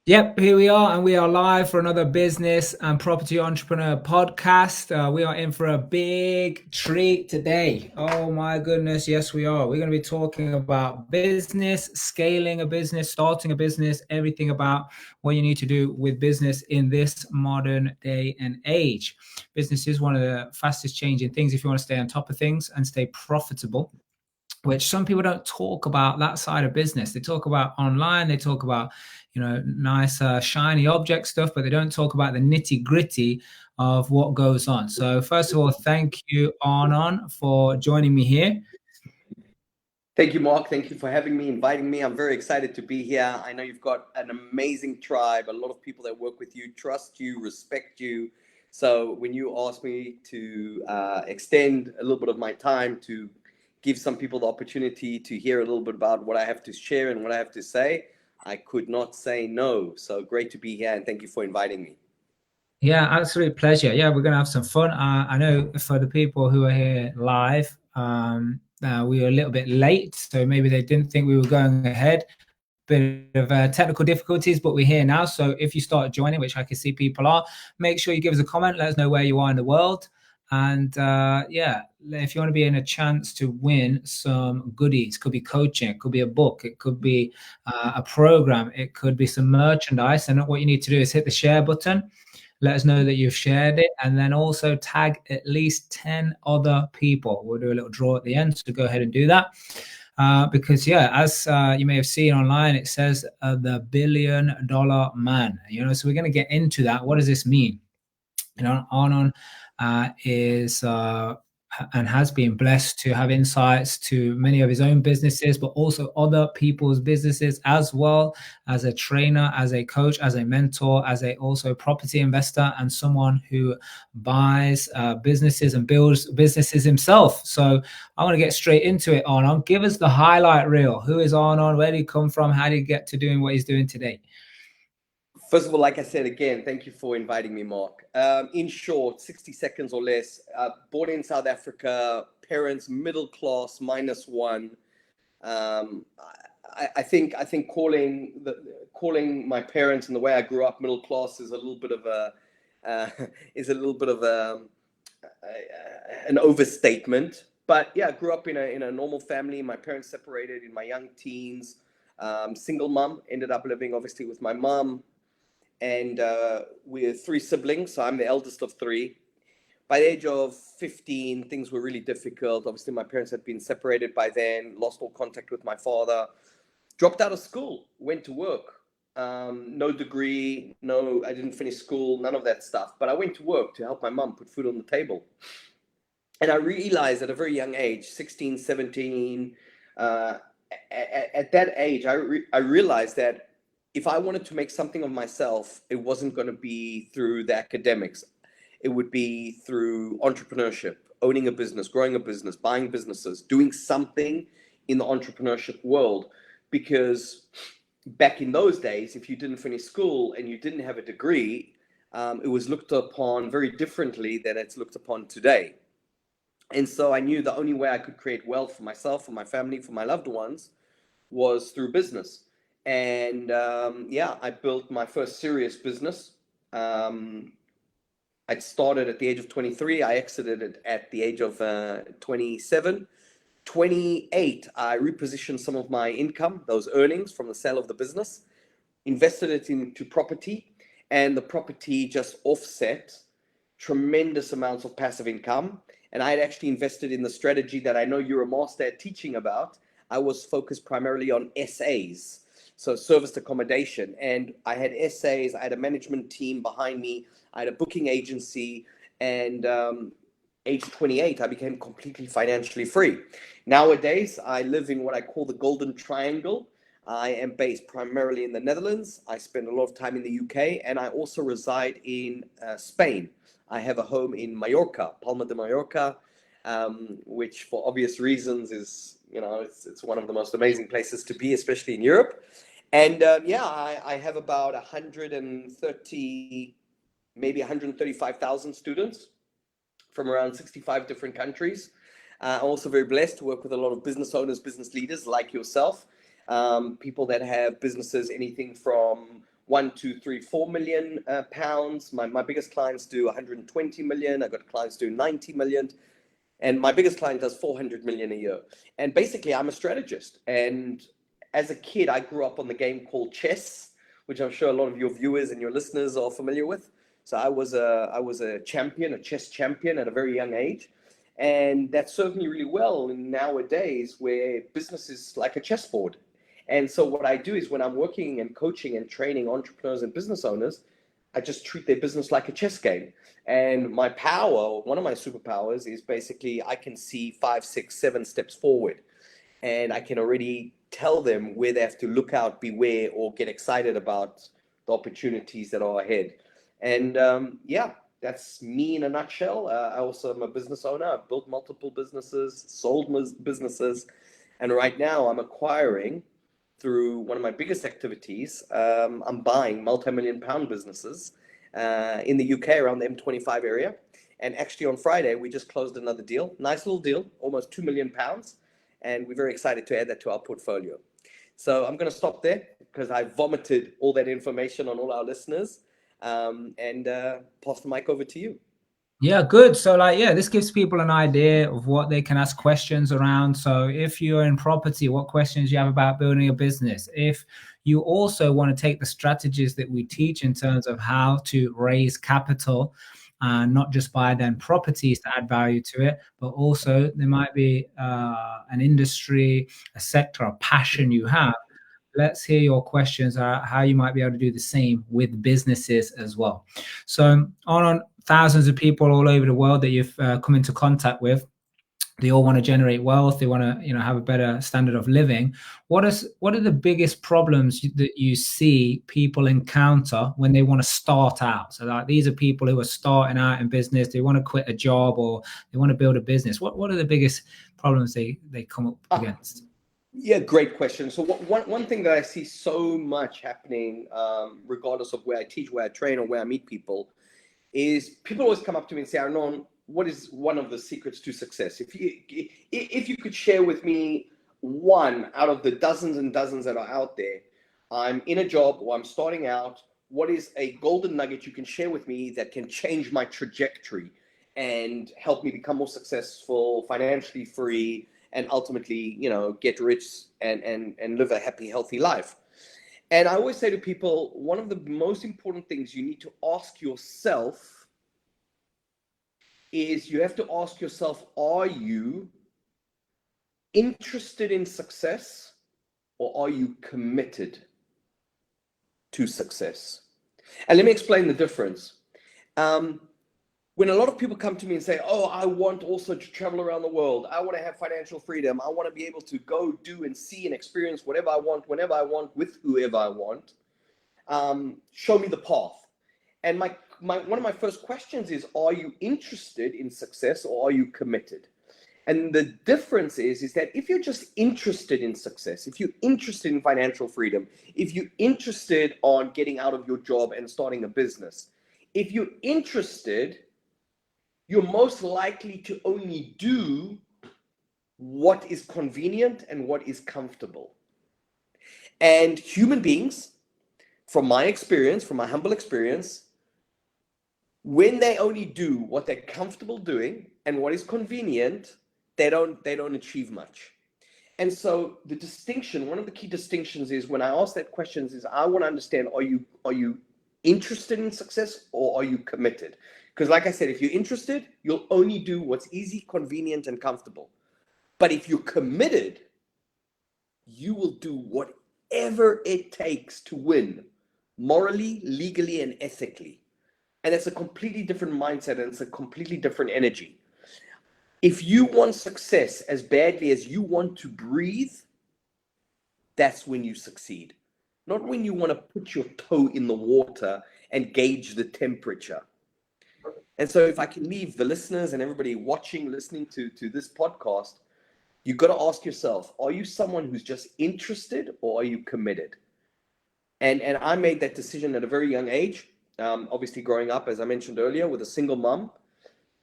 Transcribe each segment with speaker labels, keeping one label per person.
Speaker 1: Yep, here we are, and we are live for another business and property entrepreneur podcast. We are in for a big treat today. Oh my goodness, yes, we are. We're going to be talking about business, scaling a business, starting a business, everything about what you need to do with business in this modern day and age. Business is one of the fastest changing things if you want to stay on top of things and stay profitable, which some people don't talk about that side of business. They talk about online, they talk about, nice, shiny object stuff, but they don't talk about the nitty gritty of what goes on. So first of all, thank you, Arnon, for joining me here.
Speaker 2: Thank you, Mark. Thank you for having me, inviting me. I'm very excited to be here. I know you've got an amazing tribe, a lot of people that work with you, trust you, respect you. So when you asked me to extend a little bit of my time to give some people the opportunity to hear a little bit about what I have to share and what I have to say, I could not say no. So great to be here, and thank you for inviting me.
Speaker 1: Yeah, absolute pleasure. Yeah, we're going to have some fun. I know for the people who are here live, we were a little bit late, so maybe they didn't think we were going ahead. Bit of technical difficulties, but we're here now. So if you start joining, which I can see people are, make sure you give us a comment. Let us know where you are in the world. And yeah, if you want to be in a chance to win some goodies, could be coaching, it could be a book, it could be a program, it could be some merchandise. And what you need to do is hit the share button. Let us know that you've shared it, and then also tag at least 10 other people. We'll do a little draw at the end, so go ahead and do that. Because yeah, as you may have seen online, it says the $1 billion man. So we're going to get into that. What does this mean? Arnon is and has been blessed to have insights to many of his own businesses, but also other people's businesses, as well as a trainer, as a coach, as a mentor, as a also property investor, and someone who buys businesses and builds businesses himself. So I want to get straight into it. Arnon, give us the highlight reel. Who is Arnon? Where did he come from? How did he get to doing what he's doing today?
Speaker 2: First of all, like I said again, thank you for inviting me, Mark. In short, 60 seconds or less, born in South Africa, parents middle class -1. I think calling my parents and the way I grew up middle class is a little bit of a an overstatement. But yeah, I grew up in a normal family. My parents separated in my young teens. Single mom, ended up living obviously with my mom, and we're three siblings, so I'm the eldest of three. By the age of 15, things were really difficult. Obviously, my parents had been separated by then, lost all contact with my father, dropped out of school, went to work. No degree, no, I didn't finish school, none of that stuff. But I went to work to help my mom put food on the table. And I realized at a very young age, 16, 17, at that age, I realized that if I wanted to make something of myself, it wasn't going to be through the academics. It would be through entrepreneurship, owning a business, growing a business, buying businesses, doing something in the entrepreneurship world. Because back in those days, if you didn't finish school and you didn't have a degree, it was looked upon very differently than it's looked upon today. And so I knew the only way I could create wealth for myself, for my family, for my loved ones was through business. And yeah, I built my first serious business. I started at the age of 23. I exited it at the age of 27. 28, I repositioned some of my income, those earnings from the sale of the business, invested it into property, and the property just offset tremendous amounts of passive income. And I had actually invested in the strategy that I know you're a master at teaching about. I was focused primarily on SAs, so serviced accommodation. And I had SAs, I had a management team behind me, I had a booking agency, and age 28, I became completely financially free. Nowadays, I live in what I call the Golden Triangle. I am based primarily in the Netherlands. I spend a lot of time in the UK, and I also reside in Spain. I have a home in Mallorca, Palma de Mallorca, which for obvious reasons is, it's one of the most amazing places to be, especially in Europe. And yeah, I have about 130, maybe 135,000 students from around 65 different countries. I'm also very blessed to work with a lot of business owners, business leaders like yourself, people that have businesses, anything from 1, 2, 3, 4 million pounds. My biggest clients do 120 million. I've got clients do 90 million. And my biggest client does 400 million a year. And basically, I'm a strategist. And as a kid, I grew up on the game called chess, which I'm sure a lot of your viewers and your listeners are familiar with. So I was a champion, a chess champion at a very young age. And that served me really well in nowadays where business is like a chessboard. And so what I do is when I'm working and coaching and training entrepreneurs and business owners, I just treat their business like a chess game. And my power, one of my superpowers, is basically I can see 5, 6, 7 steps forward. And I can already tell them where they have to look out, beware, or get excited about the opportunities that are ahead. And yeah, that's me in a nutshell. I also am a business owner. I've built multiple businesses, sold businesses. And right now I'm acquiring through one of my biggest activities. I'm buying multi-million pound businesses in the UK around the M25 area. And actually on Friday, we just closed another deal. Nice little deal, almost 2 million pounds. And we're very excited to add that to our portfolio. So I'm going to stop there because I vomited all that information on all our listeners, and pass the mic over to you.
Speaker 1: Yeah, good. So like, yeah, this gives people an idea of what they can ask questions around. So if you're in property, what questions you have about building a business. If you also want to take the strategies that we teach in terms of how to raise capital, not just buy then properties to add value to it, but also there might be an industry, a sector, a passion you have. Let's hear your questions, how you might be able to do the same with businesses as well. So on thousands of people all over the world that you've come into contact with, they all want to generate wealth. They want to, have a better standard of living. What are the biggest problems that you see people encounter when they want to start out? So like these are people who are starting out in business. They want to quit a job or they want to build a business. What are the biggest problems they come up against?
Speaker 2: Yeah, great question. So one thing that I see so much happening, regardless of where I teach, where I train, or where I meet people, is people always come up to me and say, Arnon, what is one of the secrets to success? If you could share with me one out of the dozens and dozens that are out there, I'm in a job or I'm starting out, what is a golden nugget you can share with me that can change my trajectory and help me become more successful, financially free, and ultimately, get rich and live a happy, healthy life? And I always say to people, one of the most important things you need to ask yourself is you have to ask yourself, are you interested in success or are you committed to success? And let me explain the difference. When a lot of people come to me and say, oh, I want also to travel around the world. I want to have financial freedom. I want to be able to go do and see and experience whatever I want, whenever I want, with whoever I want. Show me the path. And one of my first questions is, are you interested in success or are you committed? And the difference is that if you're just interested in success, if you're interested in financial freedom, if you're interested on getting out of your job and starting a business, if you're interested, you're most likely to only do what is convenient and what is comfortable. And human beings, from my experience, from my humble experience, when they only do what they're comfortable doing and what is convenient, they don't achieve much. And so the distinction, one of the key distinctions is when I ask that question is I want to understand, are you interested in success or are you committed? Because like I said, if you're interested, you'll only do what's easy, convenient, and comfortable. But if you're committed, you will do whatever it takes to win, morally, legally, and ethically. And it's a completely different mindset and it's a completely different energy. If you want success as badly as you want to breathe, that's when you succeed. Not when you want to put your toe in the water and gauge the temperature. And so if I can leave the listeners and everybody watching, listening to this podcast, you've got to ask yourself, are you someone who's just interested or are you committed? And I made that decision at a very young age, obviously growing up, as I mentioned earlier, with a single mom.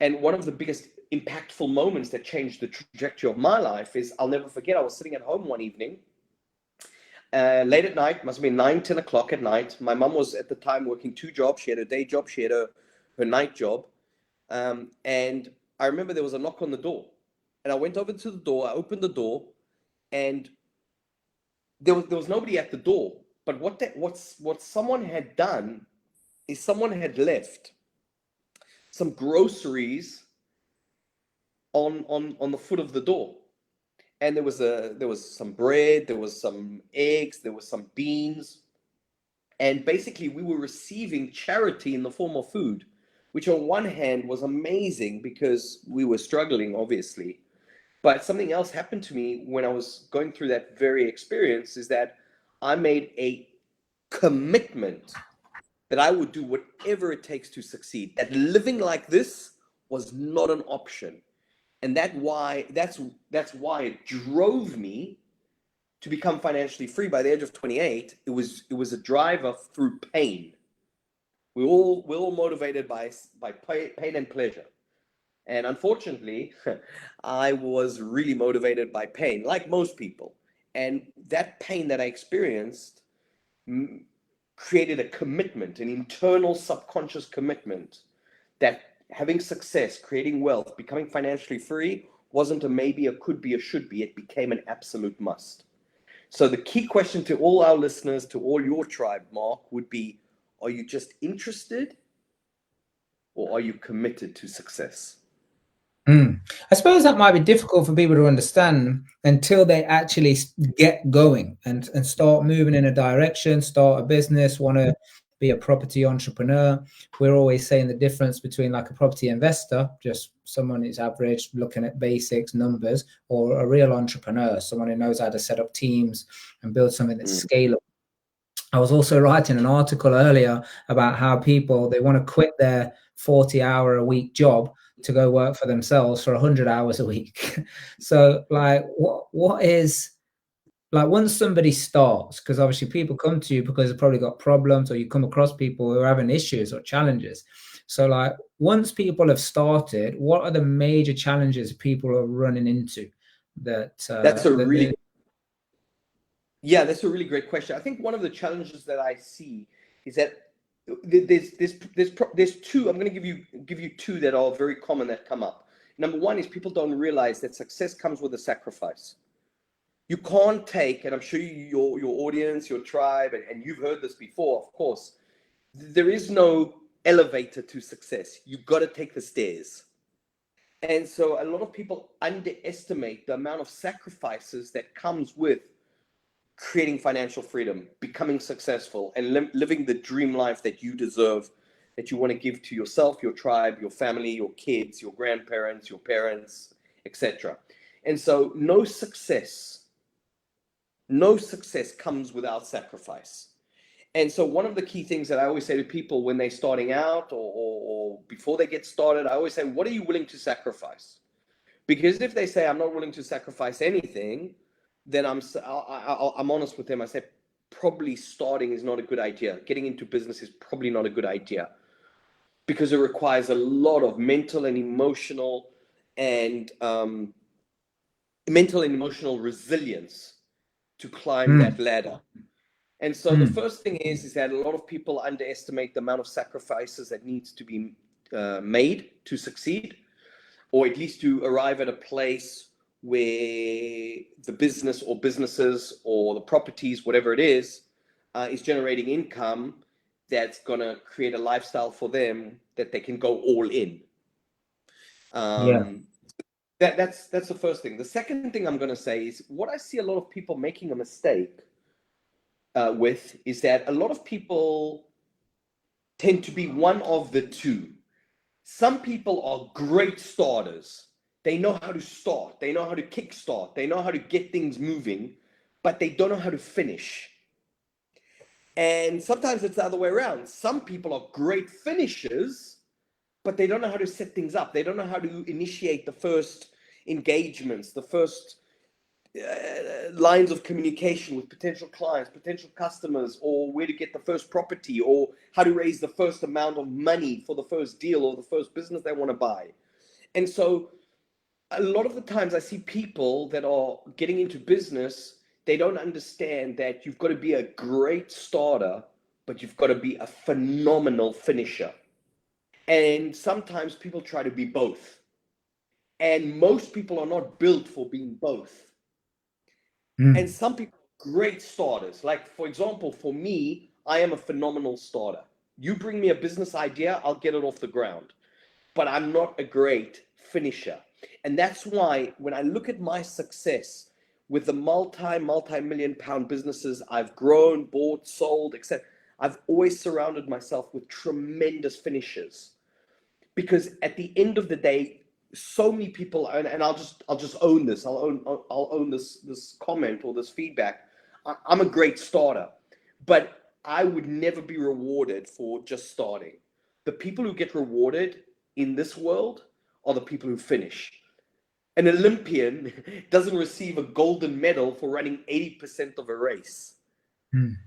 Speaker 2: And one of the biggest impactful moments that changed the trajectory of my life is, I'll never forget, I was sitting at home one evening late at night, must have been 9, 10 o'clock at night. My mum was at the time working 2 jobs. She had a day job, she had her night job. And I remember there was a knock on the door. And I went over to the door, I opened the door, and there was nobody at the door. But what someone had done is someone had left some groceries on the foot of the door. And there was some bread, there was some eggs, there was some beans. And basically we were receiving charity in the form of food, which on one hand was amazing because we were struggling, obviously. But something else happened to me when I was going through that very experience is that I made a commitment that I would do whatever it takes to succeed. That living like this was not an option. And that's why it drove me to become financially free by the age of 28. It was a driver through pain. We're all motivated by pain and pleasure. And unfortunately, I was really motivated by pain, like most people. And that pain that I experienced created a commitment, an internal subconscious commitment that having success, creating wealth, becoming financially free wasn't a maybe, a could be, a should be. It became an absolute must. So the key question to all our listeners, to all your tribe, Mark, would be, are you just interested or are you committed to success?
Speaker 1: I suppose that might be difficult for people to understand until they actually get going and start moving in a direction, start a business, want to be a property entrepreneur. We're always saying the difference between like a property investor, just someone who's average, looking at basics, numbers, or a real entrepreneur, someone who knows how to set up teams and build something that's scalable. I was also writing an article earlier about how people, they want to quit their 40-hour-a-week job to go work for themselves for 100 hours a week. So like, what is, like, once somebody starts, because obviously people come to you because they've probably got problems, or you come across people who are having issues or challenges. So like, once people have started, what are the major challenges people are running into? That's a really
Speaker 2: great question. I think one of the challenges that I see is that there's two. I'm going to give you two that are very common that come up. Number one is people don't realize that success comes with a sacrifice. You can't take, and I'm sure your audience, your tribe, and you've heard this before, of course, there is no elevator to success. You've got to take the stairs. And so a lot of people underestimate the amount of sacrifices that comes with creating financial freedom, becoming successful, and living the dream life that you deserve, that you want to give to yourself, your tribe, your family, your kids, your grandparents, your parents, etc. And so no success comes without sacrifice. And so one of the key things that I always say to people when they're starting out or before they get started, I always say, what are you willing to sacrifice? Because if they say, I'm not willing to sacrifice anything, then I'm honest with them. I say, probably starting is not a good idea. Getting into business is probably not a good idea because it requires a lot of mental and emotional resilience to climb that ladder. And so the first thing is that a lot of people underestimate the amount of sacrifices that needs to be made to succeed, or at least to arrive at a place where the business or businesses or the properties, whatever it is generating income that's going to create a lifestyle for them that they can go all in. That's the first thing. The second thing I'm going to say is what I see a lot of people making a mistake with is that a lot of people tend to be one of the two. Some people are great starters. They know how to start. They know how to kickstart. They know how to get things moving, but they don't know how to finish. And sometimes it's the other way around. Some people are great finishers, but they don't know how to set things up. They don't know how to initiate the first engagements, the first lines of communication with potential clients, potential customers, or where to get the first property, or how to raise the first amount of money for the first deal or the first business they want to buy. And so a lot of the times I see people that are getting into business, they don't understand that you've got to be a great starter, but you've got to be a phenomenal finisher. And sometimes people try to be both. And most people are not built for being both. And some people are great starters. Like, for example, for me, I am a phenomenal starter. You bring me a business idea, I'll get it off the ground. But I'm not a great finisher. And that's why when I look at my success with the multi-million pound businesses I've grown, bought, sold, etc., I've always surrounded myself with tremendous finishers. Because at the end of the day, so many people, and I'll just own this. I'll own this comment or this feedback. I'm a great starter, but I would never be rewarded for just starting. The people who get rewarded in this world are the people who finish. An Olympian doesn't receive a golden medal for running 80% of a race.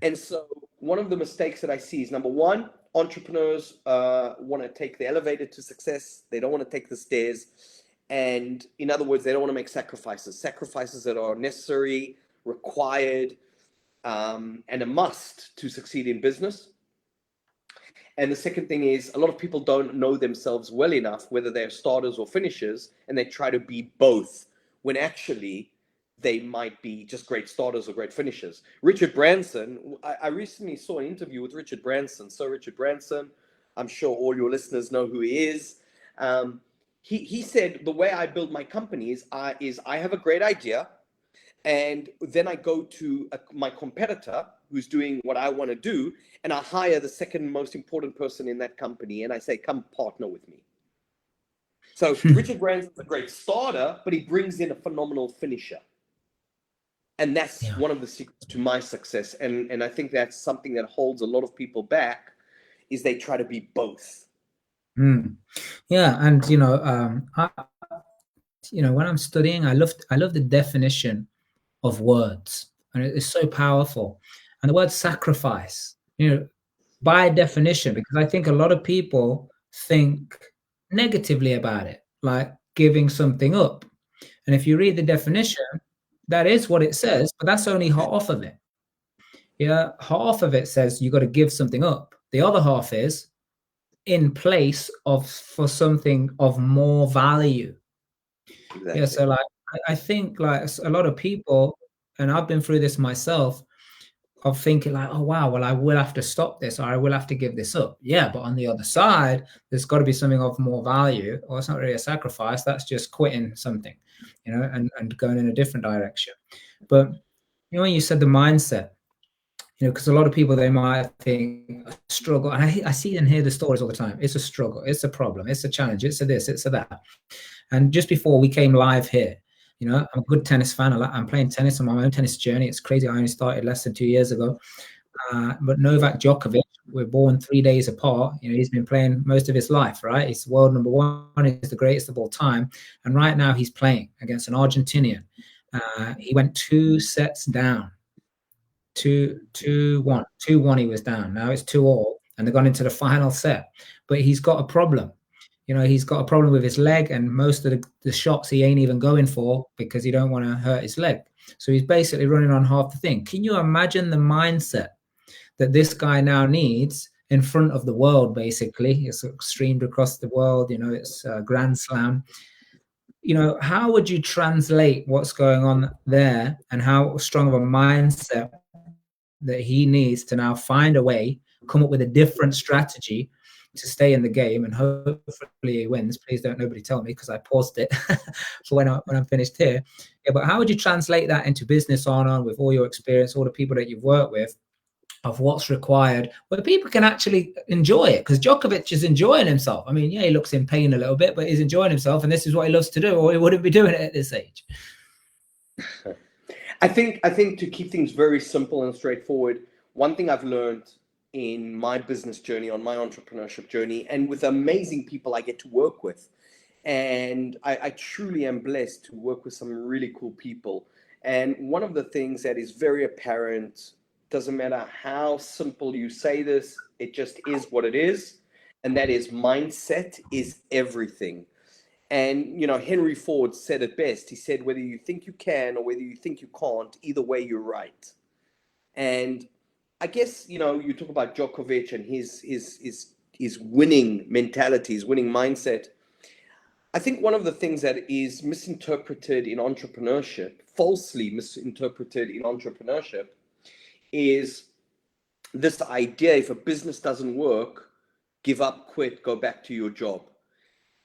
Speaker 2: And so one of the mistakes that I see is, number one, entrepreneurs want to take the elevator to success. They don't want to take the stairs. And in other words, they don't want to make sacrifices that are necessary, required, and a must to succeed in business. And the second thing is, a lot of people don't know themselves well enough, whether they're starters or finishers, and they try to be both, when actually they might be just great starters or great finishers. Richard Branson, I recently saw an interview with Richard Branson. So Richard Branson, I'm sure all your listeners know who he is. He said, the way I build my company is I have a great idea, and then I go to my competitor who's doing what I want to do, and I hire the second most important person in that company, and I say, come partner with me. So Richard Branson's a great starter, but he brings in a phenomenal finisher. And that's one of the secrets to my success. And I think that's something that holds a lot of people back, is they try to be both.
Speaker 1: Yeah, and when I'm studying, I love the definition of words, and it's so powerful. And the word sacrifice, by definition, because I think a lot of people think negatively about it, like giving something up. And if you read the definition, that is what it says, but that's only half of it. Yeah, half of it says you got to give something up. The other half is in place of for something of more value.
Speaker 2: Exactly.
Speaker 1: Yeah, so like I think like a lot of people, and I've been through this myself, of thinking like, oh wow, well I will have to stop this, or I will have to give this up. Yeah, but on the other side, there's got to be something of more value, or it's not really a sacrifice. That's just quitting something, and going in a different direction. But when you said the mindset, because a lot of people, they might think struggle, and I see and hear the stories all the time. It's a struggle, it's a problem, it's a challenge, it's a this, it's a that. And just before we came live here, I'm a good tennis fan. I'm playing tennis on my own tennis journey. It's crazy. I only started less than 2 years ago. But Novak Djokovic, we're born 3 days apart. He's been playing most of his life, right? He's world number one. He's the greatest of all time. And right now he's playing against an Argentinian. He went 2 sets down. 2-1. 2-1 he was down. Now it's 2-2. And they've gone into the final set. But he's got a problem. He's got a problem with his leg, and most of the shots he ain't even going for because he don't want to hurt his leg. So he's basically running on half the thing. Can you imagine the mindset that this guy now needs in front of the world? Basically, it's streamed across the world. It's a Grand Slam. How would you translate what's going on there, and how strong of a mindset that he needs to now find a way, come up with a different strategy to stay in the game, and hopefully he wins. Please don't nobody tell me, because I paused it for when I'm finished here. Yeah, but how would you translate that into business, Arnon, with all your experience, all the people that you've worked with, of what's required, where people can actually enjoy it? Because Djokovic is enjoying himself. I mean, yeah, he looks in pain a little bit, but he's enjoying himself, and this is what he loves to do, or he wouldn't be doing it at this age.
Speaker 2: I think to keep things very simple and straightforward, one thing I've learned in my business journey, on my entrepreneurship journey, and with amazing people I get to work with, and I truly am blessed to work with some really cool people. And one of the things that is very apparent, doesn't matter how simple you say this, it just is what it is, and that is mindset is everything. And, Henry Ford said it best. He said, whether you think you can or whether you think you can't, either way, you're right. And I guess, you talk about Djokovic and his winning mentality, his winning mindset. I think one of the things that is misinterpreted in entrepreneurship, falsely misinterpreted in entrepreneurship, is this idea: if a business doesn't work, give up, quit, go back to your job.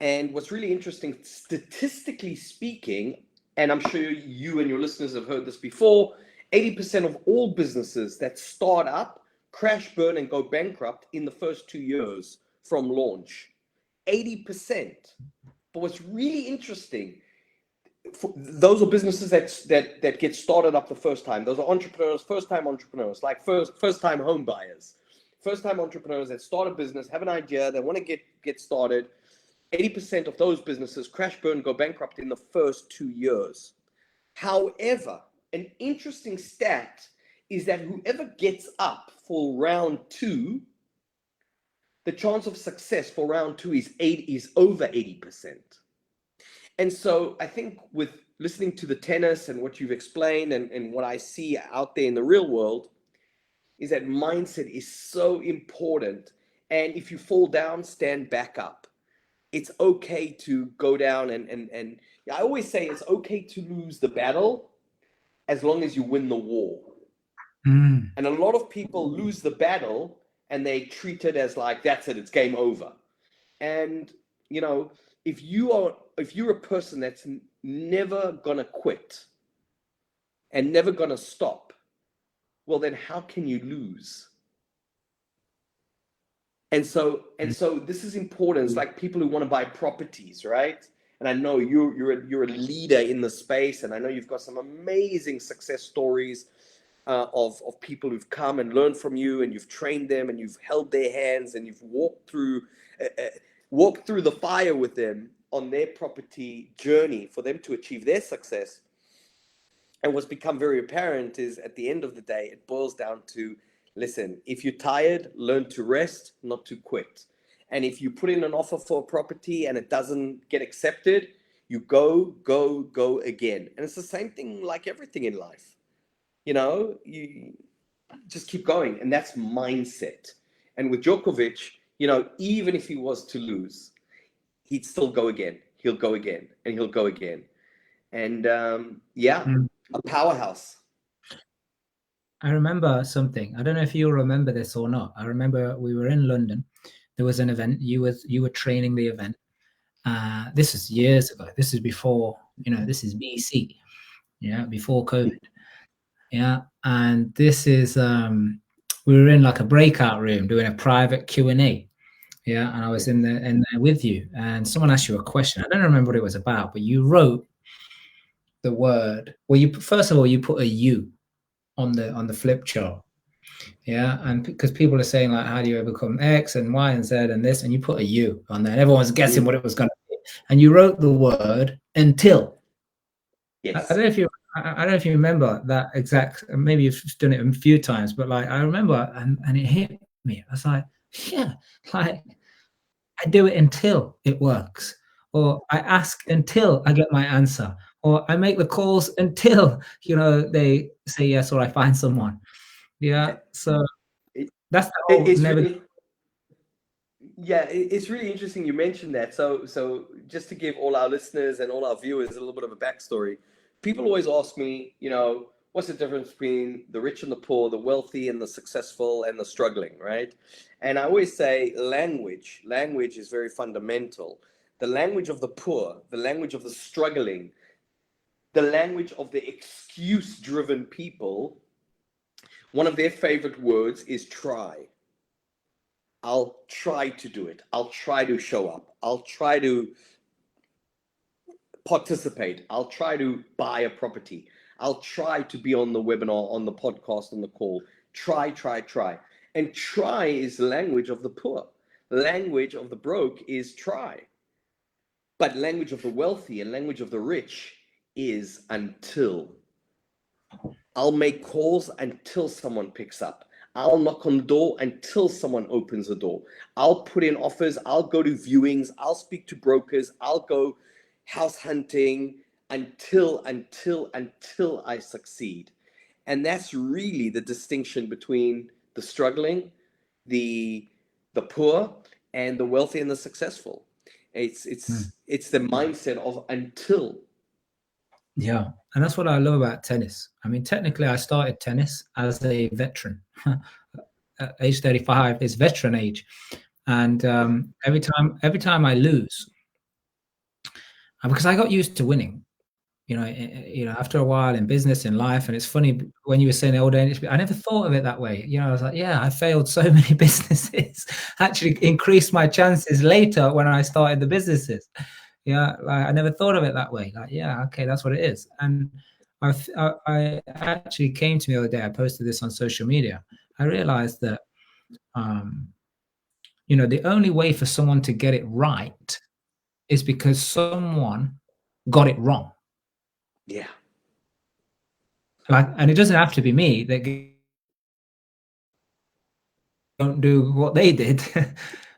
Speaker 2: And what's really interesting, statistically speaking, and I'm sure you and your listeners have heard this before, 80% of all businesses that start up crash, burn, and go bankrupt in the first 2 years from launch. 80%. But what's really interesting, those are businesses that get started up the first time. Those are entrepreneurs, first-time entrepreneurs, like first-time home buyers, first-time entrepreneurs that start a business, have an idea, they want to get started. 80% of those businesses crash, burn, go bankrupt in the first 2 years. However, an interesting stat is that whoever gets up for round 2, the chance of success for round 2 is over 80%. And so I think with listening to the tennis and what you've explained and what I see out there in the real world, is that mindset is so important. And if you fall down, stand back up. It's okay to go down and I always say it's okay to lose the battle as long as you win the war. And a lot of people lose the battle and they treat it as like, that's it, it's game over. And, if you're a person that's never gonna quit and never gonna stop, well, then how can you lose? And so this is important. It's like people who want to buy properties, right? And I know you're a leader in the space, and I know you've got some amazing success stories of people who've come and learned from you, and you've trained them, and you've held their hands, and you've walked through the fire with them on their property journey for them to achieve their success. And what's become very apparent is, at the end of the day, it boils down to, listen, if you're tired, learn to rest, not to quit. And if you put in an offer for a property and it doesn't get accepted, you go again. And it's the same thing like everything in life. You just keep going. And that's mindset. And with Djokovic, even if he was to lose, he'd still go again. He'll go again and he'll go again. And a powerhouse.
Speaker 1: I remember something. I don't know if you remember this or not. I remember we were in London. There was an event. You were training the event. This is years ago. This is before, this is BC. Yeah, before COVID. Yeah, and this is we were in like a breakout room doing a private Q&A. Yeah, and I was in there with you, and someone asked you a question. I don't remember what it was about, but you wrote the word. Well, first of all you put a U on the flip chart. Yeah, and because people are saying like, how do you overcome X and Y and Z and this, and you put a U on there, and everyone's guessing what it was going to be, and you wrote the word until.
Speaker 2: Yes.
Speaker 1: I don't know if you remember that exact. Maybe you've done it a few times, but like I remember, and it hit me. I was like, yeah, like I do it until it works, or I ask until I get my answer, or I make the calls until they say yes, or I find someone. Yeah, so that's the whole
Speaker 2: it's really interesting you mentioned that. So just to give all our listeners and all our viewers a little bit of a backstory, people always ask me, what's the difference between the rich and the poor, the wealthy and the successful and the struggling, right? And I always say language is very fundamental. The language of the poor, the language of the struggling, the language of the excuse-driven people, one of their favorite words is try. I'll try to do it. I'll try to show up. I'll try to participate. I'll try to buy a property. I'll try to be on the webinar, on the podcast, on the call. Try. And try is the language of the poor. Language of the broke is try. But language of the wealthy and language of the rich is until. I'll make calls until someone picks up. I'll knock on the door until someone opens the door. I'll put in offers. I'll go to viewings. I'll speak to brokers. I'll go house hunting until I succeed. And that's really the distinction between the struggling, the poor, and the wealthy and the successful. It's the mindset of until.
Speaker 1: Yeah, and that's what I love about tennis. I mean, technically, I started tennis as a veteran. At age 35 is veteran age, and every time I lose, because I got used to winning, after a while in business, in life. And it's funny, when you were saying old age, I never thought of it that way. I was like, yeah, I failed so many businesses, actually increased my chances later when I started the businesses. Yeah, like I never thought of it that way. Like, yeah, okay, that's what it is. And I actually came to me the other day. I posted this on social media. I realized that, the only way for someone to get it right is because someone got it wrong.
Speaker 2: Yeah.
Speaker 1: Like, and it doesn't have to be me that don't do what they did.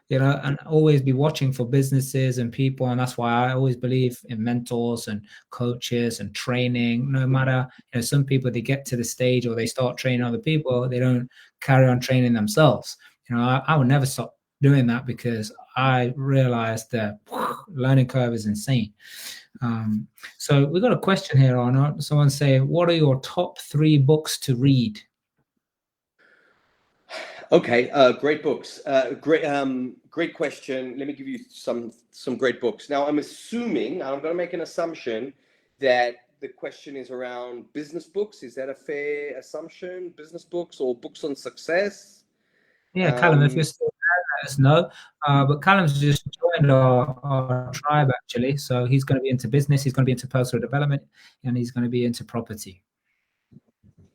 Speaker 1: And always be watching for businesses and people. And that's why I always believe in mentors and coaches and training. No matter, some people, they get to the stage or they start training other people, they don't carry on training themselves. I would never stop doing that, because I realized that learning curve is insane. So we got a question here, Arnon. Someone say, what are your top 3 books to read?
Speaker 2: Okay, great books. Great question. Let me give you some great books. Now, I'm going to make an assumption that the question is around business books. Is that a fair assumption? Business books or books on success?
Speaker 1: Yeah, Callum, if you're still there, let us know. But Callum's just joined our tribe, actually. So he's going to be into business, he's going to be into personal development, and he's going to be into property.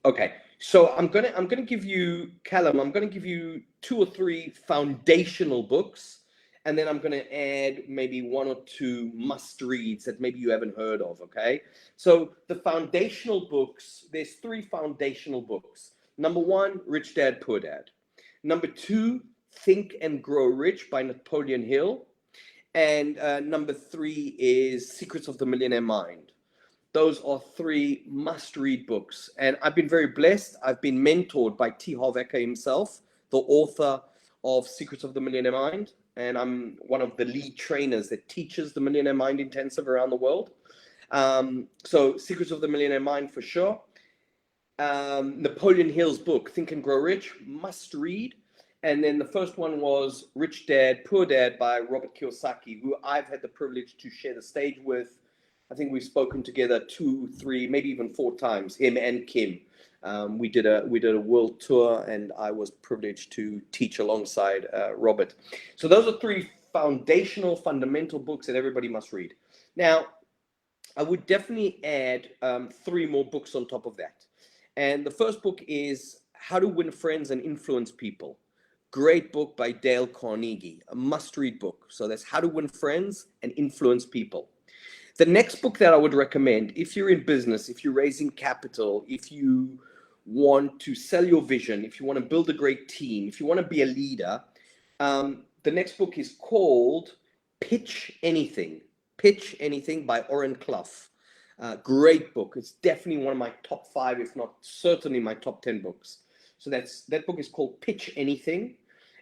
Speaker 2: Okay, so I'm gonna give you, Callum, I'm gonna give you 2 or 3 foundational books, and then I'm gonna add maybe 1 or 2 must reads that maybe you haven't heard of. Okay, so the foundational books, there's 3 foundational books. Number 1, Rich Dad Poor Dad. Number 2, Think and Grow Rich by Napoleon Hill. And number 3 is Secrets of the Millionaire Mind. Those are 3 must-read books. And I've been very blessed. I've been mentored by T. Harv Eker himself, the author of Secrets of the Millionaire Mind. And I'm one of the lead trainers that teaches the Millionaire Mind Intensive around the world. So Secrets of the Millionaire Mind for sure. Napoleon Hill's book, Think and Grow Rich, must read. And then the first one was Rich Dad, Poor Dad by Robert Kiyosaki, who I've had the privilege to share the stage with. I think we've spoken together 2, 3, maybe even 4 times, him and Kim. We did a world tour, and I was privileged to teach alongside Robert. So those are 3 foundational, fundamental books that everybody must read. Now, I would definitely add 3 more books on top of that. And the first book is How to Win Friends and Influence People. Great book by Dale Carnegie, a must-read book. So that's How to Win Friends and Influence People. The next book that I would recommend, if you're in business, if you're raising capital, if you want to sell your vision, if you want to build a great team, if you want to be a leader, the next book is called Pitch Anything. Pitch Anything by Oren Clough. Great book. It's definitely one of my top 5, if not certainly my top 10 books. So that book is called Pitch Anything.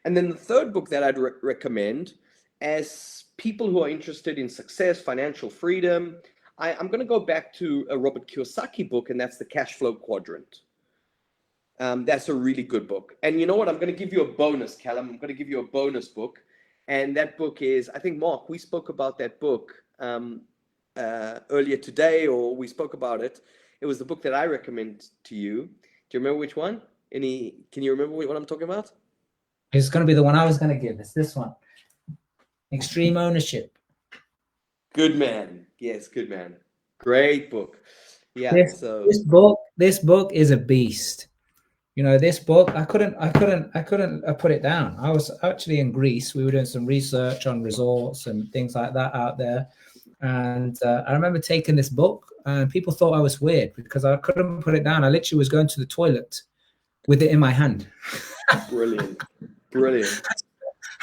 Speaker 2: And then the third book that I'd recommend, as people who are interested in success, financial freedom, I'm going to go back to a Robert Kiyosaki book, and that's The Cash Flow Quadrant. That's a really good book. And you know what? I'm going to give you a bonus, Callum. I'm going to give you a bonus book. And that book is, I think, Mark, we spoke about that book earlier today, or we spoke about it. It was the book that I recommend to you. Do you remember which one? Can you remember what I'm talking about?
Speaker 1: It's going to be the one I was going to give. It's this one. Extreme Ownership.
Speaker 2: Good man. Yes, good man. Great book. Yeah.
Speaker 1: This book is a beast. This book, I couldn't put it down. I was actually in Greece. We were doing some research on resorts and things like that out there. And I remember taking this book, and people thought I was weird because I couldn't put it down. I literally was going to the toilet with it in my hand.
Speaker 2: Brilliant.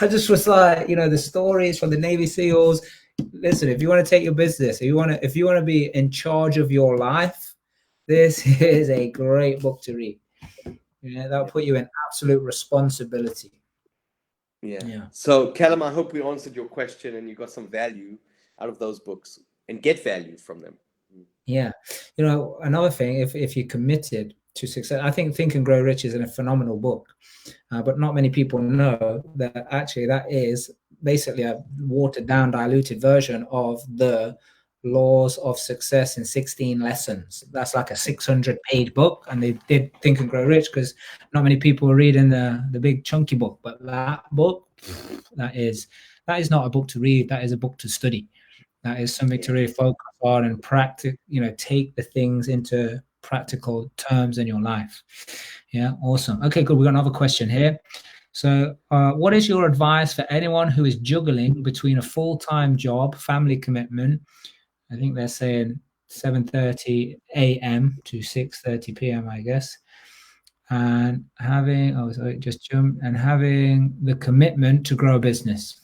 Speaker 1: I just was like, the stories from the Navy SEALs, listen, if you want to take your business, if you want to be in charge of your life, this is a great book to read. That'll put you in absolute responsibility.
Speaker 2: Yeah. So, Callum, I hope we answered your question and you got some value out of those books and get value from them.
Speaker 1: Yeah. Another thing, if you're committed to success, I think Think and Grow Rich is a phenomenal book, but not many people know that actually that is basically a watered down, diluted version of the laws of success in 16 lessons. That's like a 600-page book, and they did Think and Grow Rich because not many people are reading the big chunky book. But that book, that is not a book to read. That is a book to study. That is something to really focus on and practice. Take the things into practical terms in your life. Yeah, awesome. Okay, good. We got another question here. So, what is your advice for anyone who is juggling between a full-time job, family commitment? I think they're saying 7:30 a.m. to 6:30 p.m. I guess, and having having the commitment to grow a business.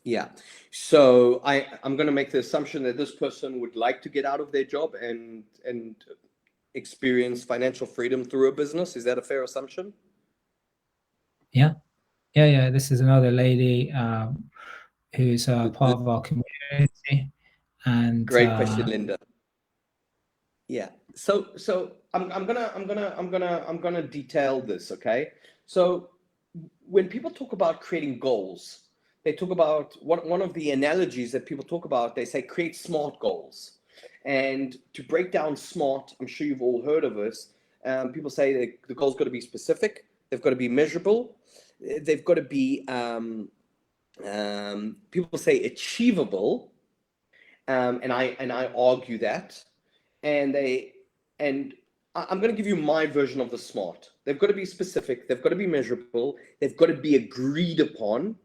Speaker 2: Yeah. So I'm going to make the assumption that this person would like to get out of their job and experience financial freedom through a business. Is that a fair assumption?
Speaker 1: Yeah. This is another lady who's part of our community. And
Speaker 2: great question, Linda. Yeah. So I'm gonna detail this. Okay. So when people talk about creating goals, they talk about one of the analogies that people talk about. They say create SMART goals. And to break down SMART, I'm sure you've all heard of this. People say that the goal's got to be specific. They've got to be measurable. They've got to be people say achievable, and I argue that. And I'm going to give you my version of the SMART. They've got to be specific. They've got to be measurable. They've got to be agreed upon,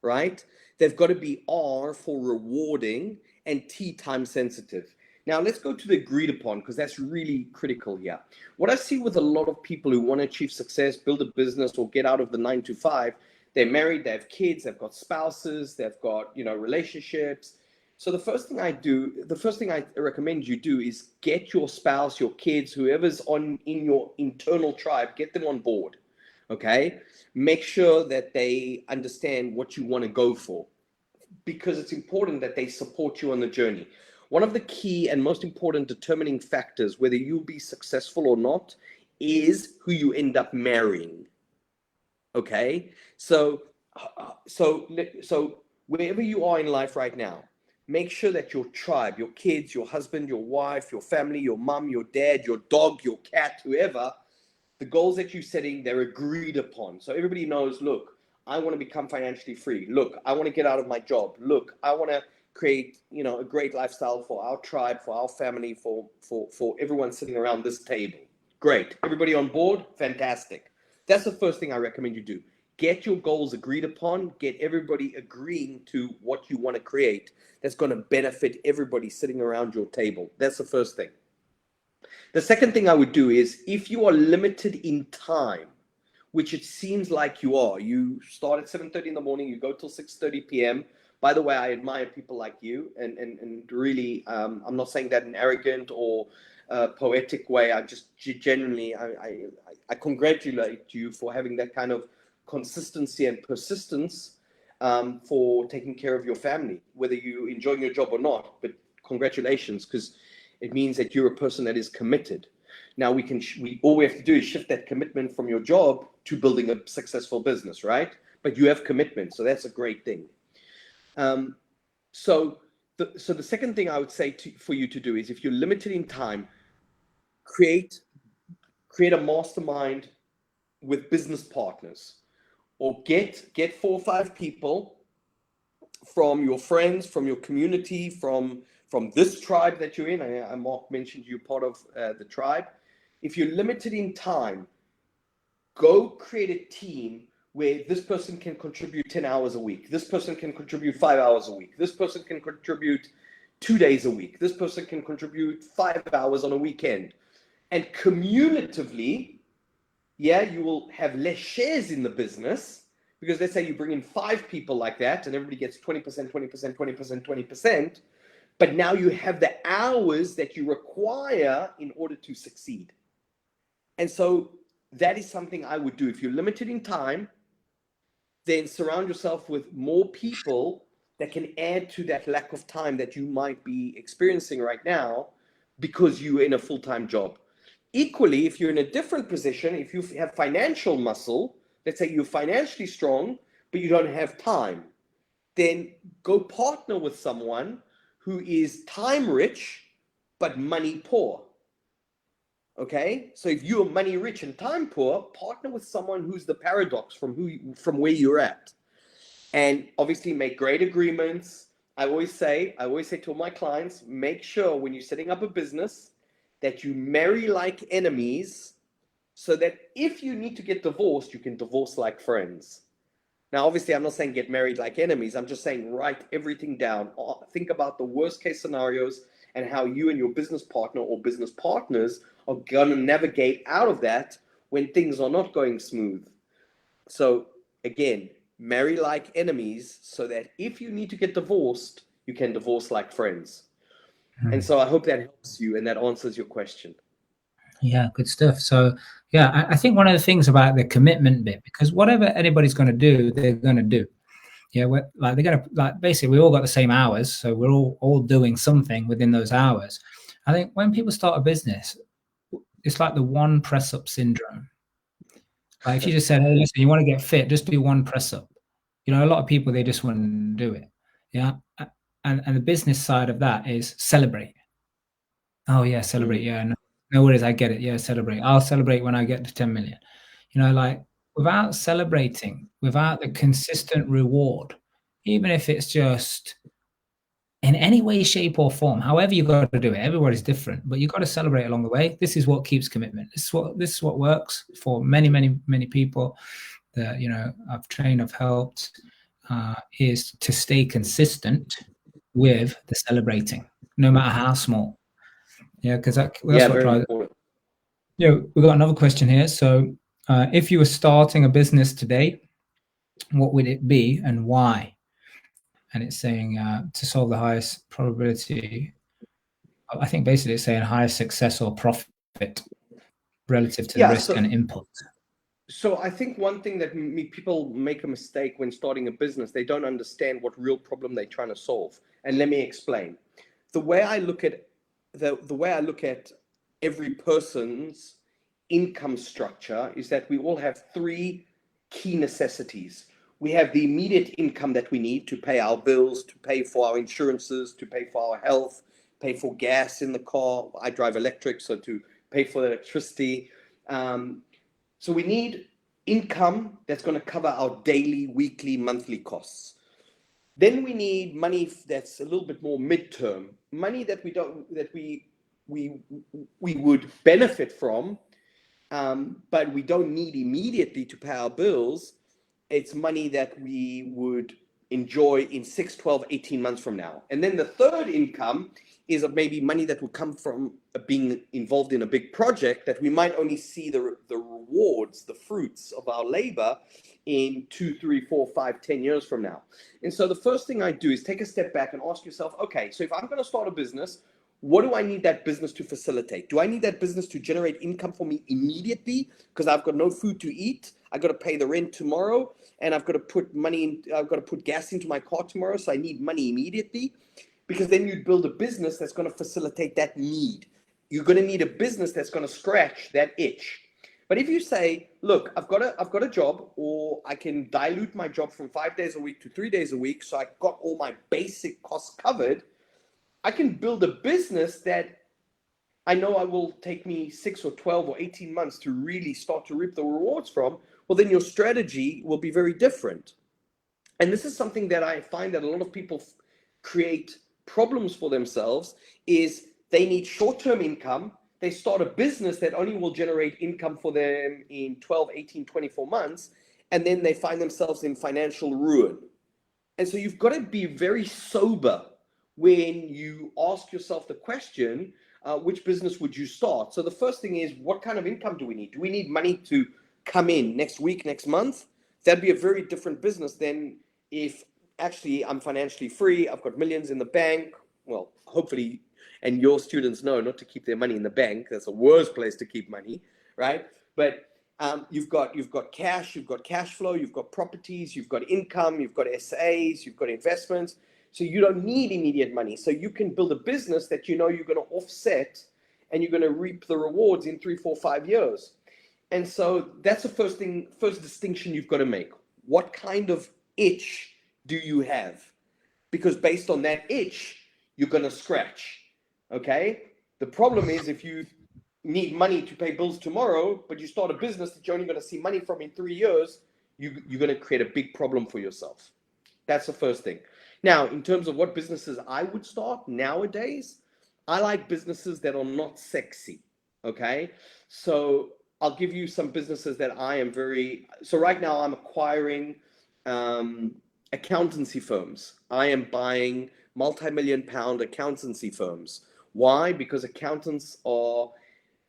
Speaker 2: right? They've got to be R for rewarding and T time sensitive. Now let's go to the agreed upon, because that's really critical here. What I see with a lot of people who want to achieve success, build a business, or get out of the 9 to 5, they're married, they have kids, they've got spouses, they've got relationships. So the first thing I recommend you do is get your spouse, your kids, whoever's in your internal tribe, get them on board. Okay? Make sure that they understand what you want to go for, because it's important that they support you on the journey. One of the key and most important determining factors, whether you'll be successful or not, is who you end up marrying. Okay? So wherever you are in life right now, make sure that your tribe, your kids, your husband, your wife, your family, your mom, your dad, your dog, your cat, whoever, the goals that you're setting, they're agreed upon. So everybody knows, look, I want to become financially free. Look, I want to get out of my job. Look, I want to create, a great lifestyle for our tribe, for our family, for everyone sitting around this table. Great. Everybody on board? Fantastic. That's the first thing I recommend you do. Get your goals agreed upon. Get everybody agreeing to what you want to create. That's going to benefit everybody sitting around your table. That's the first thing. The second thing I would do is, if you are limited in time, which it seems like you are, you start at 7:30 in the morning, you go till 6:30 p.m. By the way, I admire people like you, and really, I'm not saying that in an arrogant or poetic way. I just genuinely, I congratulate you for having that kind of consistency and persistence, for taking care of your family, whether you're enjoying your job or not. But congratulations, because it means that you're a person that is committed. Now all we have to do is shift that commitment from your job to building a successful business, right? But you have commitment, so that's a great thing. So the second thing I would say for you to do is, if you're limited in time, create a mastermind with business partners, or get 4 or 5 people from your friends, from your community, from this tribe that you're in. Mark mentioned you're part of the tribe. If you're limited in time, go create a team where this person can contribute 10 hours a week. This person can contribute 5 hours a week. This person can contribute 2 days a week. This person can contribute 5 hours on a weekend. And cumulatively, you will have less shares in the business, Because let's say you bring in 5 people like that and everybody gets 20%, 20%, 20%, 20%, but now you have the hours that you require in order to succeed. And so that is something I would do. If you're limited in time, then surround yourself with more people that can add to that lack of time that you might be experiencing right now because you're in a full-time job. Equally, if you're in a different position, if you have financial muscle, let's say you're financially strong, but you don't have time, then go partner with someone who is time rich, but money poor. Okay, so if you are money rich and time poor, partner with someone who's the paradox from where you're at, and obviously make great agreements. I always say to all my clients, make sure when you're setting up a business that you marry like enemies, so that if you need to get divorced, you can divorce like friends. Now, obviously, I'm not saying get married like enemies. I'm just saying write everything down. Think about the worst case scenarios and how you and your business partner or business partners are going to navigate out of that when things are not going smooth. So again, marry like enemies so that if you need to get divorced, you can divorce like friends. And so I hope that helps you and that answers your question.
Speaker 1: Yeah, good stuff. So yeah, I think one of the things about the commitment bit, because whatever anybody's going to do, they're going to do. Yeah, like they're going to, like, basically we all got the same hours, so we're all doing something within those hours. I think when people start a business, it's like the one press up syndrome. Like if you just said, hey, listen, you want to get fit, just do one press up. You know, a lot of people, they just wouldn't do it. Yeah. And the business side of that is celebrate. Oh yeah, celebrate. Yeah, no worries, I get it. Yeah, celebrate. I'll celebrate when I get to 10 million. You know, like without celebrating, without the consistent reward, even if it's just in any way, shape, or form, however you got to do it, everybody's different, but you got to celebrate along the way. This is what keeps commitment. This is what works for many, many, many people that, you know, I've trained, I've helped, is to stay consistent with the celebrating, no matter how small. Yeah, because that's what
Speaker 2: very important.
Speaker 1: Yeah, we've got another question here. So, if you were starting a business today, what would it be and why? And it's saying to solve the highest probability. I think basically it's saying highest success or profit relative to the risk and input.
Speaker 2: So I think one thing that people make a mistake when starting a business, they don't understand what real problem they're trying to solve. And let me explain. The way I look at every person's income structure is that we all have 3 key necessities. We have the immediate income that we need to pay our bills, to pay for our insurances, to pay for our health, pay for gas in the car. I drive electric, so to pay for electricity. So we need income that's going to cover our daily, weekly, monthly costs. Then we need money that's a little bit more midterm, money that we would benefit from, but we don't need immediately to pay our bills. It's money that we would enjoy in 6, 12, 18 months from now. And then the third income is maybe money that will come from being involved in a big project that we might only see the rewards, the fruits of our labor in 2, 3, 4, 5, 10 years from now. And so the first thing I do is take a step back and ask yourself, okay, so if I'm going to start a business, what do I need that business to facilitate? Do I need that business to generate income for me immediately because I've got no food to eat? I've got to pay the rent tomorrow, and I've got to put I've got to put gas into my car tomorrow, so I need money immediately. Because then you'd build a business that's going to facilitate that need. You're going to need a business that's going to scratch that itch. But if you say, look, I've got a job, or I can dilute my job from 5 days a week to 3 days a week, so I got all my basic costs covered, I can build a business that I know I will take me 6 or 12 or 18 months to really start to reap the rewards from. Well, then your strategy will be very different. And this is something that I find that a lot of people create problems for themselves, is they need short-term income. They start a business that only will generate income for them in 12, 18, 24 months, and then they find themselves in financial ruin. And so you've got to be very sober when you ask yourself the question, which business would you start? So the first thing is, what kind of income do we need? Do we need money to come in next week, next month? that'd be a very different business than if actually I'm financially free, I've got millions in the bank. Well, hopefully, and your students know not to keep their money in the bank. That's the worst place to keep money, right? But you've got cash, you've got cash flow, you've got properties, you've got income, you've got SAs, you've got investments. So you don't need immediate money. So you can build a business that you know you're going to offset and you're going to reap the rewards in 3, 4, 5 years. And so that's the first distinction you've got to make. What kind of itch do you have? Because based on that itch, you're going to scratch. Okay? The problem is if you need money to pay bills tomorrow, but you start a business that you're only going to see money from in 3 years, you're going to create a big problem for yourself. That's the first thing. Now, in terms of what businesses I would start nowadays, I like businesses that are not sexy. Okay? So I'll give you some businesses that I am so right now I'm acquiring accountancy firms. I am buying multi-million pound accountancy firms. Why? Because accountants are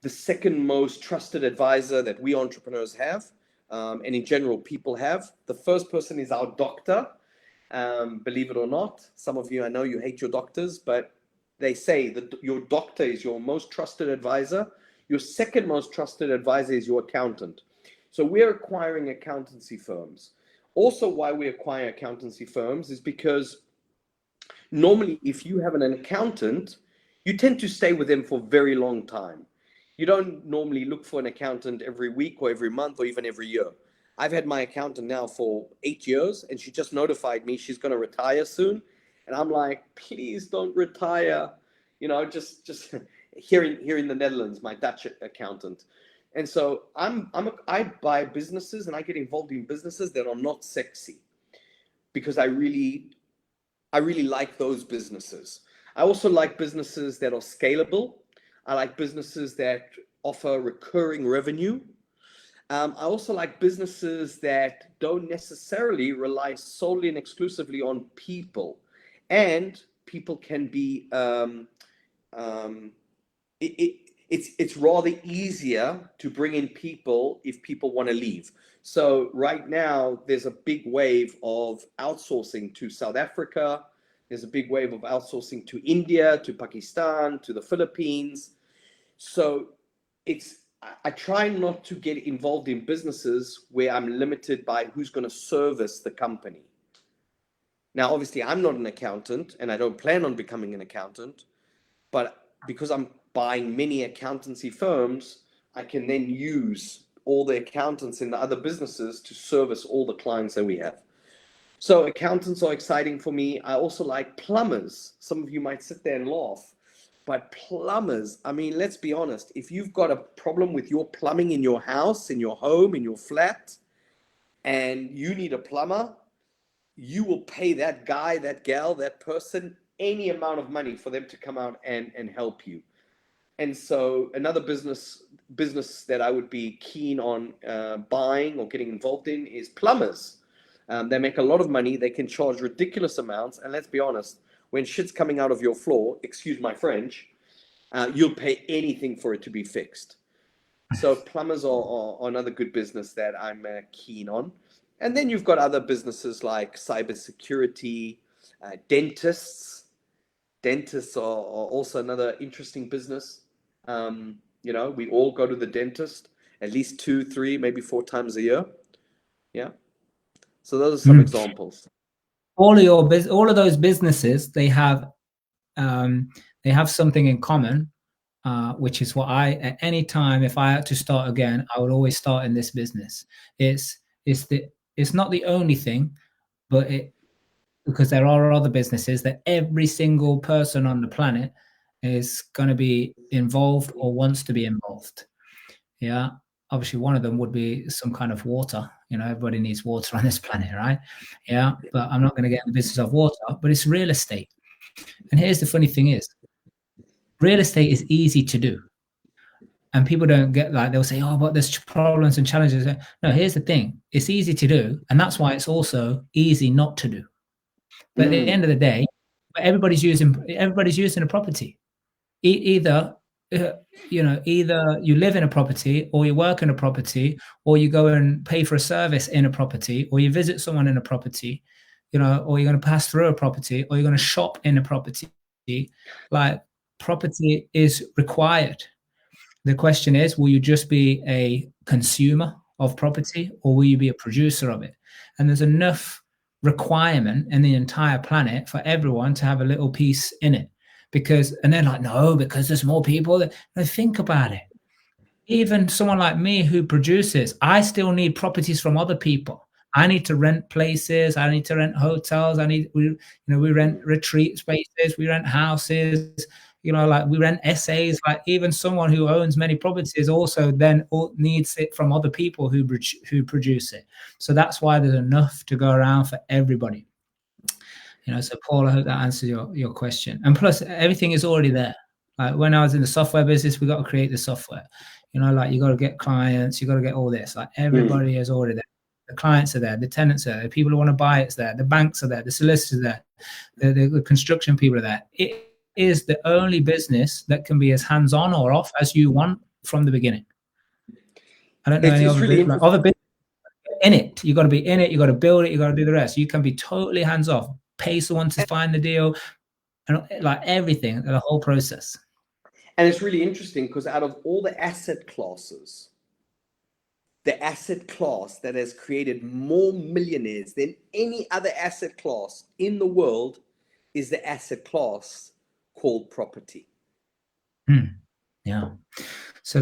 Speaker 2: the second most trusted advisor that we entrepreneurs have, and in general people have. The first person is our doctor. Believe it or not, some of you, I know you hate your doctors, but they say that your doctor is your most trusted advisor. Your second most trusted advisor is your accountant. So we're acquiring accountancy firms. Also, why we acquire accountancy firms is because normally if you have an accountant, you tend to stay with them for a very long time. You don't normally look for an accountant every week or every month or even every year. I've had my accountant now for 8 years, and she just notified me she's going to retire soon. And I'm like, please don't retire. You know, just here in the Netherlands, my Dutch accountant. And so I buy businesses and I get involved in businesses that are not sexy because I really like those businesses. I also like businesses that are scalable. I like businesses that offer recurring revenue. I also like businesses that don't necessarily rely solely and exclusively on people, and people can be. It's rather easier to bring in people if people want to leave. So right now there's a big wave of outsourcing to South Africa. There's a big wave of outsourcing to India, to Pakistan, to the Philippines. So I try not to get involved in businesses where I'm limited by who's going to service the company. Now, obviously, I'm not an accountant and I don't plan on becoming an accountant, but because I'm buying many accountancy firms, I can then use all the accountants in the other businesses to service all the clients that we have. So accountants are exciting for me. I also like plumbers. Some of you might sit there and laugh. But plumbers, I mean, let's be honest. If you've got a problem with your plumbing in your house, in your home, in your flat, and you need a plumber, you will pay that guy, that gal, that person, any amount of money for them to come out and help you. And so another business that I would be keen on buying or getting involved in is plumbers. They make a lot of money. They can charge ridiculous amounts. And let's be honest, when shit's coming out of your floor, excuse my French, you'll pay anything for it to be fixed. So plumbers are another good business that I'm keen on. And then you've got other businesses like cybersecurity, dentists. Dentists are also another interesting business. You know, we all go to the dentist at least 2, 3, maybe 4 times a year. Yeah. So those are some examples.
Speaker 1: All of those businesses, they have something in common, which is what at any time, if I had to start again, I would always start in this business. It's not the only thing, but because there are other businesses that every single person on the planet is going to be involved or wants to be involved. Yeah. Obviously, one of them would be some kind of water. You know, everybody needs water on this planet, right? Yeah. But I'm not going to get in the business of water, but it's real estate. And here's the funny thing is, real estate is easy to do. And people don't get they'll say, oh, but there's problems and challenges. No, here's the thing. It's easy to do. And that's why it's also easy not to do. But at the end of the day, everybody's using a property. Either either you live in a property, or you work in a property, or you go and pay for a service in a property, or you visit someone in a property, or you're going to pass through a property, or you're going to shop in a property. Like, property is required. The question is, will you just be a consumer of property, or will you be a producer of it? And there's enough requirement in the entire planet for everyone to have a little piece in it. And they're like, no, because there's more people. No, think about it. Even someone like me who produces, I still need properties from other people. I need to rent places. I need to rent hotels. We rent retreat spaces. We rent houses. Like, we rent essays. Like, even someone who owns many properties also then needs it from other people who produce it. So that's why there's enough to go around for everybody. So Paul, I hope that answers your question. And plus, everything is already there. Like, when I was in the software business, we got to create the software. Like, you got to get clients, you got to get all this. Like, everybody is already there. The clients are there, the tenants are there, the people who want to buy it's there, the banks are there, the solicitors are there, the construction people are there. It is the only business that can be as hands-on or off as you want from the beginning. I don't know any other really business. Other business in it. You got to be in it. You got to build it. You got to do the rest. You can be totally hands-off. Pay someone to find the deal, and like everything, the whole process.
Speaker 2: And it's really interesting because out of all the asset classes, the asset class that has created more millionaires than any other asset class in the world is the asset class called property.
Speaker 1: Yeah. So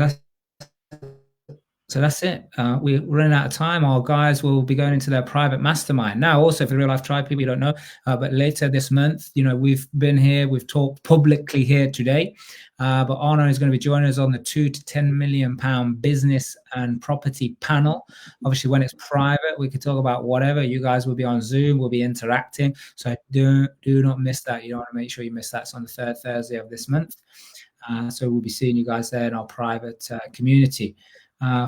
Speaker 1: that's it. We're running out of time. Our guys will be going into their private mastermind. Now, also for Real Life Tribe people, you don't know, but later this month, we've been here, we've talked publicly here today, but Arnon is going to be joining us on the 2 to 10 million pound business and property panel. Obviously, when it's private, we can talk about whatever. You guys will be on Zoom, we'll be interacting. So do not miss that. You don't want to make sure you miss that. It's on the third Thursday of this month. So we'll be seeing you guys there in our private community.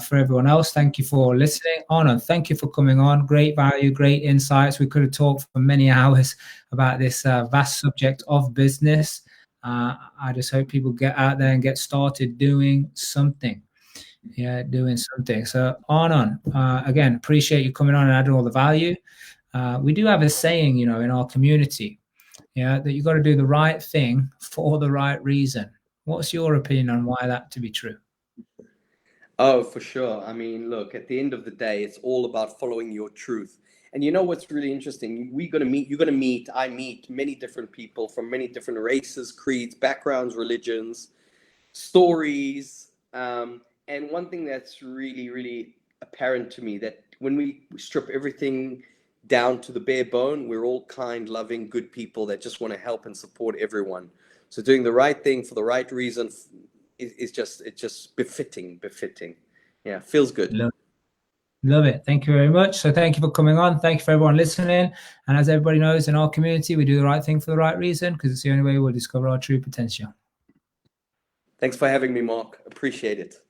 Speaker 1: For everyone else, thank you for listening. Arnon, thank you for coming on. Great value, great insights. We could have talked for many hours about this vast subject of business. I just hope people get out there and get started doing something. So Arnon, again, appreciate you coming on and adding all the value. We do have a saying, in our community, that you got to do the right thing for the right reason. What's your opinion on why that to be true?
Speaker 2: Oh, for sure. I mean, look, at the end of the day, it's all about following your truth. And you know what's really interesting? I meet many different people from many different races, creeds, backgrounds, religions, stories. And one thing that's really, really apparent to me, that when we strip everything down to the bare bone, we're all kind, loving, good people that just want to help and support everyone. So doing the right thing for the right reason it's just befitting. Yeah, feels good.
Speaker 1: Love it. Thank you very much. So thank you for coming on. Thank you for everyone listening. And as everybody knows, in our community, we do the right thing for the right reason, because it's the only way we'll discover our true potential.
Speaker 2: Thanks for having me, Mark. Appreciate it.